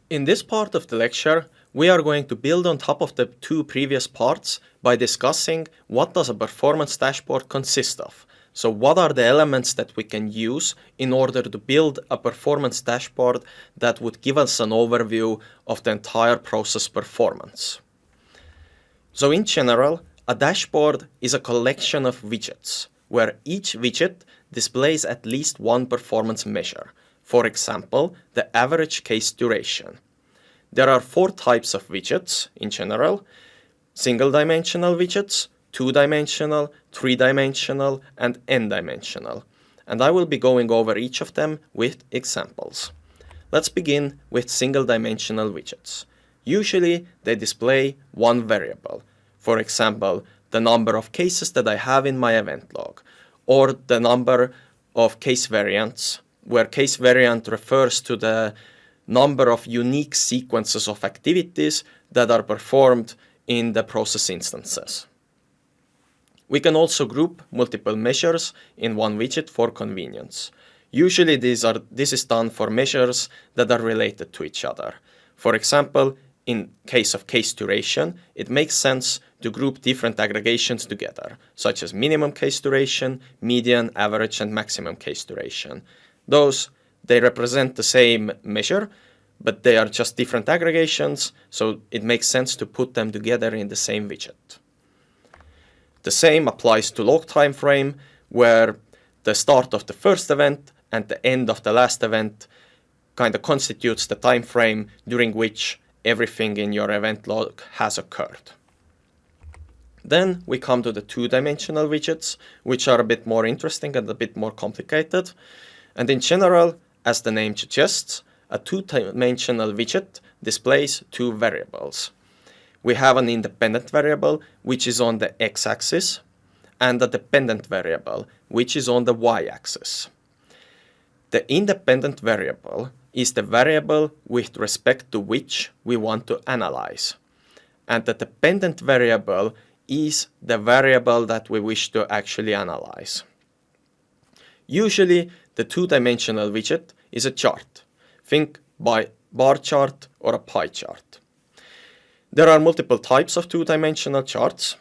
In this part of the lecture, we are going to build on top of the two previous parts by discussing what does a performance dashboard consist of. So what are the elements that we can use in order to build a performance dashboard that would give us an overview of the entire process performance. So in general, a dashboard is a collection of widgets, where each widget displays at least one performance measure. For example, the average case duration. There are 4 types of widgets in general: single-dimensional widgets, 2-dimensional, 3-dimensional, and n-dimensional. And I will be going over each of them with examples. Let's begin with single-dimensional widgets. Usually, they display one variable. For example, the number of cases that I have in my event log, or the number of case variants, where case variant refers to the number of unique sequences of activities that are performed in the process instances. We can also group multiple measures in one widget for convenience. Usually this is done for measures that are related to each other. For example, in case of case duration, it makes sense to group different aggregations together, such as minimum case duration, median, average, and maximum case duration. They represent the same measure, but they are just different aggregations, so it makes sense to put them together in the same widget. The same applies to log time frame, where the start of the first event and the end of the last event kind of constitutes the time frame during which everything in your event log has occurred. Then we come to the 2-dimensional widgets, which are a bit more interesting and a bit more complicated. And in general, as the name suggests, a 2-dimensional widget displays 2 variables. We have an independent variable, which is on the x-axis, and a dependent variable, which is on the y-axis. The independent variable is the variable with respect to which we want to analyze. And the dependent variable is the variable that we wish to actually analyze. Usually, the 2-dimensional widget is a chart. Think by bar chart or a pie chart. There are multiple types of 2-dimensional charts.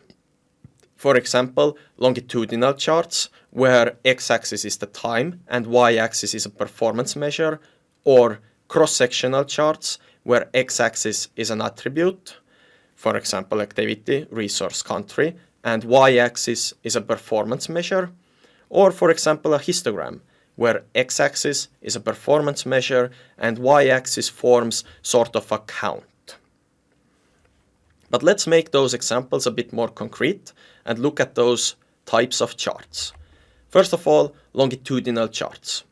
For example, longitudinal charts, where x-axis is the time and y-axis is a performance measure, or cross-sectional charts, where x-axis is an attribute, for example, activity, resource, country, and y-axis is a performance measure, or for example, a histogram, where x-axis is a performance measure and y-axis forms sort of a count. But let's make those examples a bit more concrete and look at those types of charts. First of all, longitudinal charts.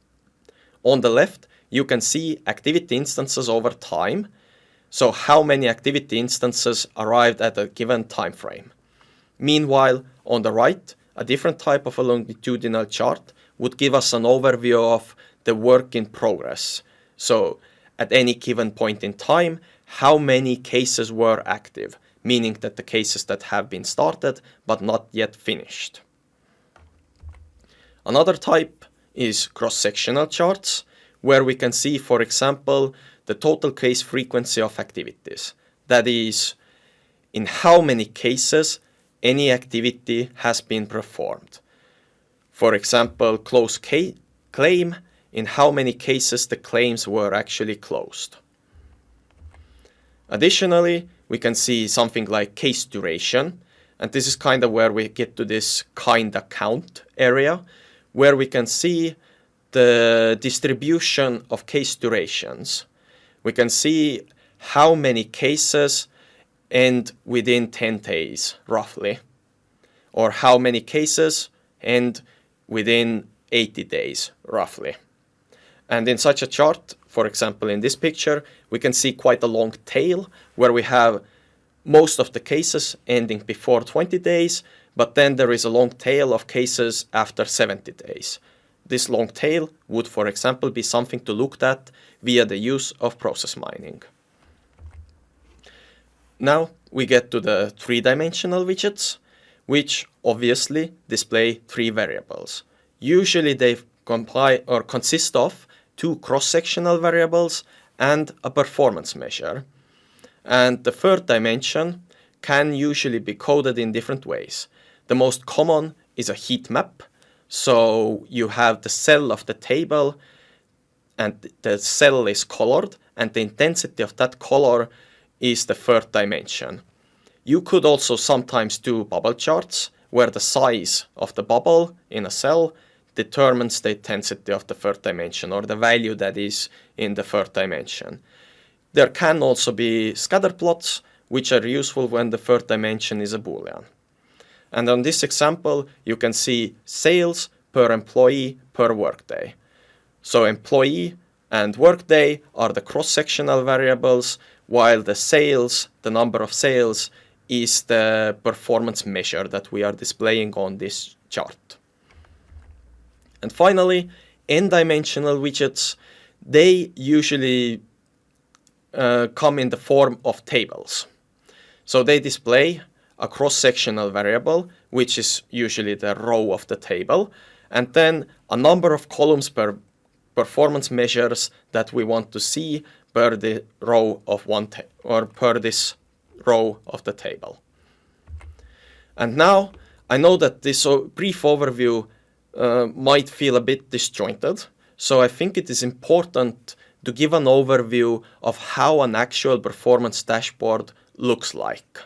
On the left, you can see activity instances over time. So how many activity instances arrived at a given time frame. Meanwhile, on the right, a different type of a longitudinal chart would give us an overview of the work in progress. So at any given point in time, how many cases were active, meaning that the cases that have been started but not yet finished. Another type is cross-sectional charts, where we can see, for example, the total case frequency of activities. That is, in how many cases any activity has been performed. For example, close claim, in how many cases the claims were actually closed. Additionally, we can see something like case duration, and this is kind of where we get to this kinda count area, where we can see the distribution of case durations. We can see how many cases end within 10 days, roughly, or how many cases end within 80 days, roughly. And in such a chart, for example, in this picture, we can see quite a long tail where we have most of the cases ending before 20 days, but then there is a long tail of cases after 70 days. This long tail would, for example, be something to look at via the use of process mining. Now we get to the 3-dimensional widgets, which obviously display 3 variables. Usually they consist of 2 cross-sectional variables and a performance measure. And the third dimension can usually be coded in different ways. The most common is a heat map. So you have the cell of the table, and the cell is colored, and the intensity of that color is the third dimension. You could also sometimes do bubble charts, where the size of the bubble in a cell determines the intensity of the third dimension, or the value that is in the third dimension. There can also be scatter plots, which are useful when the third dimension is a Boolean. And on this example, you can see sales per employee per workday. So employee and workday are the cross-sectional variables, while the sales, the number of sales, is the performance measure that we are displaying on this chart. And finally, n-dimensional widgets, they usually come in the form of tables. So they display a cross-sectional variable, which is usually the row of the table, and then a number of columns per performance measures that we want to see per the row of or per this row of the table. And now I know that this brief overview might feel a bit disjointed, so I think it is important to give an overview of how an actual performance dashboard looks like.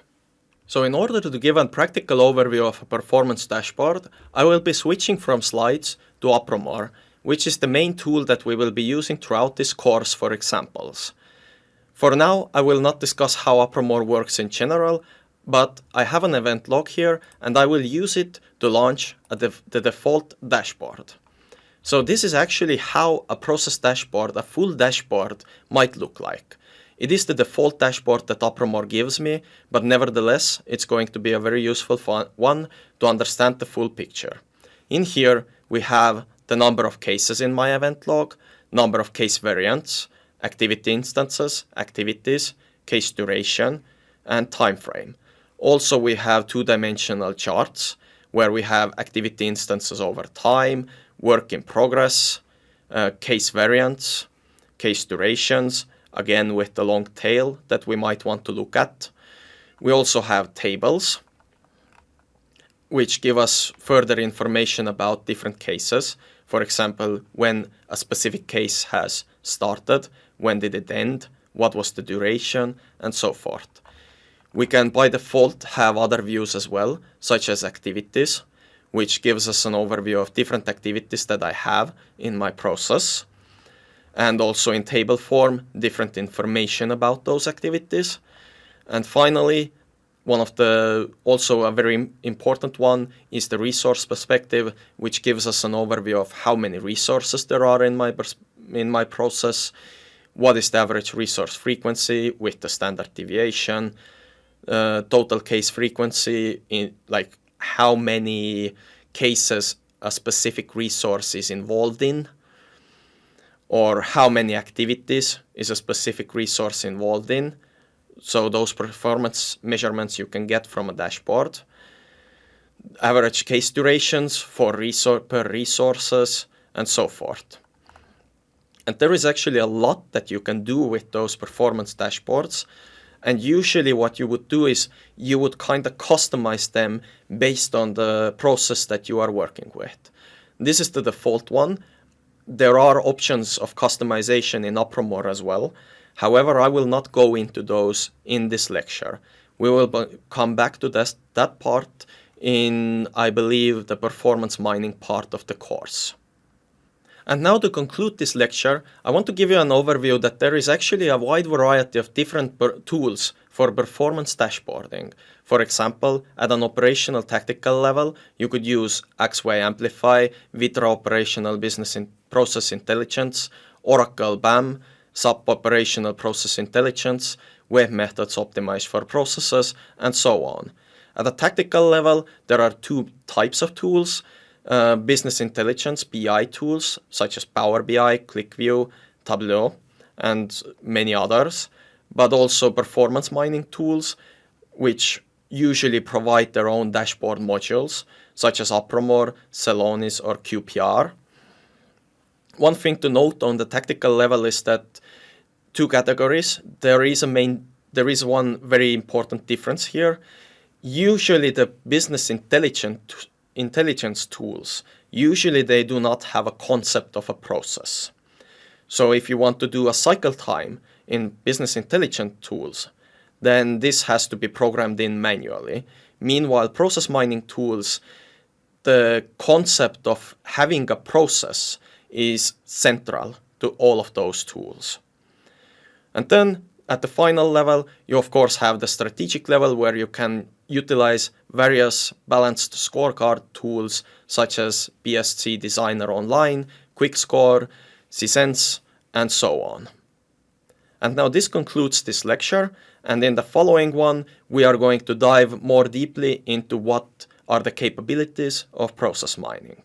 So in order to give a practical overview of a performance dashboard, I will be switching from slides to Apromore, which is the main tool that we will be using throughout this course for examples. For now, I will not discuss how Apromore works in general, but I have an event log here, and I will use it to launch the default dashboard. So this is actually how a process dashboard, a full dashboard, might look like. It is the default dashboard that Apromore gives me, but nevertheless, it's going to be a very useful one to understand the full picture. In here, we have the number of cases in my event log, number of case variants, activity instances, activities, case duration, and time frame. Also, we have two-dimensional charts where we have activity instances over time, work in progress, case variants, case durations, again with the long tail that we might want to look at. We also have tables, which give us further information about different cases. For example, when a specific case has started, when did it end, what was the duration, and so forth. We can by default have other views as well, such as activities, which gives us an overview of different activities that I have in my process. And also in table form, different information about those activities. And finally, also a very important one is the resource perspective, which gives us an overview of how many resources there are in my process, what is the average resource frequency with the standard deviation, total case frequency, like how many cases a specific resource is involved in, or how many activities is a specific resource involved in. So those performance measurements you can get from a dashboard. Average case durations for per resources, and so forth. And there is actually a lot that you can do with those performance dashboards. And usually what you would do is you would kind of customize them based on the process that you are working with. This is the default one. There are options of customization in Apromore as well. However, I will not go into those in this lecture. We will come back to that part in, I believe, the performance mining part of the course. And now to conclude this lecture, I want to give you an overview that there is actually a wide variety of different tools for performance dashboarding. For example, at an operational tactical level, you could use XY Amplify, Vitra Operational Business Process Intelligence, Oracle BAM, SAP Operational Process Intelligence, Web Methods Optimized for Processes, and so on. At a tactical level, there are two types of tools. Business intelligence, BI tools, such as Power BI, ClickView, Tableau, and many others, but also performance mining tools, which usually provide their own dashboard modules, such as Apromore, Celonis, or QPR. One thing to note on the tactical level is that two categories. There is one very important difference here. Usually the business intelligence tools, usually they do not have a concept of a process. So if you want to do a cycle time in business intelligence tools, then this has to be programmed in manually. Meanwhile, process mining tools, the concept of having a process is central to all of those tools. And then at the final level, you of course have the strategic level where you can utilize various balanced scorecard tools such as BSC Designer Online, QuickScore, CSense, and so on. And now this concludes this lecture, and in the following one, we are going to dive more deeply into what are the capabilities of process mining.